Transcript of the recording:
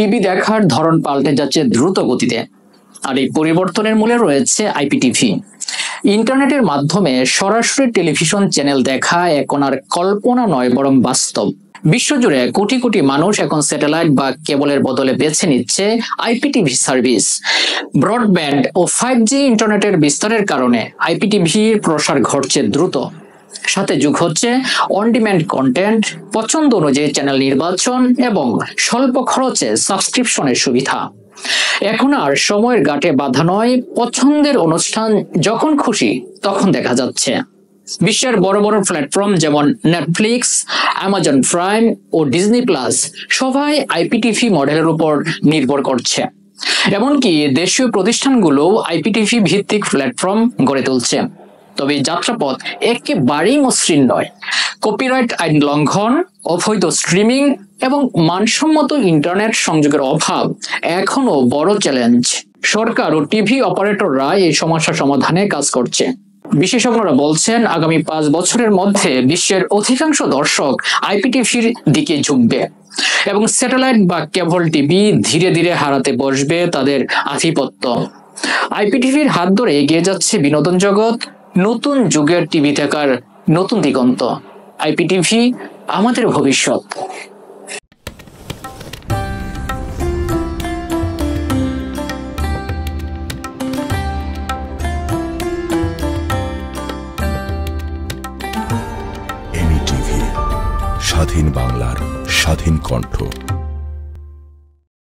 TV দেখার ধরন পাল্টে যাচ্ছে দ্রুত গতিতে, আর এই পরিবর্তনের মূলে রয়েছে আইপিটিভি। ইন্টারনেটের মাধ্যমে সরাসরি টেলিভিশন চ্যানেল দেখা এখন আর কল্পনা নয়, বরং বাস্তব। বিশ্বজুড়ে কোটি কোটি মানুষ এখন স্যাটেলাইট বা কেবলের বদলে বেছে নিচ্ছে আইপিটিভি সার্ভিস। ব্রডব্যান্ড ও 5G ইন্টারনেটের বিস্তারের কারণে আইপিটিভির প্রসার ঘটছে দ্রুত। সাথে যোগ হচ্ছে অন ডিম্যান্ড কন্টেন্ট, পছন্দ অনুযায়ী চ্যানেল নির্বাচন এবং স্বল্প খরচে সাবস্ক্রিপশনের সুবিধা। এখন আর সময়ের গাঁটে বাধা নয়, পছন্দের অনুষ্ঠান যখন খুশি তখন দেখা যাচ্ছে। বিশ্বের বড় বড় প্ল্যাটফর্ম যেমন নেটফ্লিক্স, অ্যামাজন প্রাইম ও ডিজনি প্লাস সবাই আইপিটিভি মডেলের উপর নির্ভর করছে। এমনকি দেশীয় প্রতিষ্ঠানগুলো আইপিটিভি ভিত্তিক প্ল্যাটফর্ম গড়ে তুলছে। তবে যাত্রাপথ একেবারেই মসৃণ নয়। কপিরাইট আইন লঙ্ঘন, অবৈধ স্ট্রিমিং এবং মানসম্মত ইন্টারনেট সংযোগের অভাব এখনো বড় চ্যালেঞ্জ। সরকার ও টিভি অপারেটররা এই সমস্যা সমাধানে কাজ করছে। বিশেষজ্ঞরা বলছেন, আগামী 5 বছরের মধ্যে বিশ্বের অধিকাংশ দর্শক আইপিটিভির দিকে ঝুঁকবে এবং স্যাটেলাইট বা কেবল টিভি ধীরে ধীরে হারাতে বসবে তাদের আধিপত্য। আইপিটিভির হাত ধরে এগিয়ে যাচ্ছে বিনোদন জগৎ, নতুন যুগের টিভি দেখার নতুন দিগন্ত। আইপিটিভি আমাদের ভবিষ্যৎ। এমই টিভি, স্বাধীন বাংলার স্বাধীন কণ্ঠ।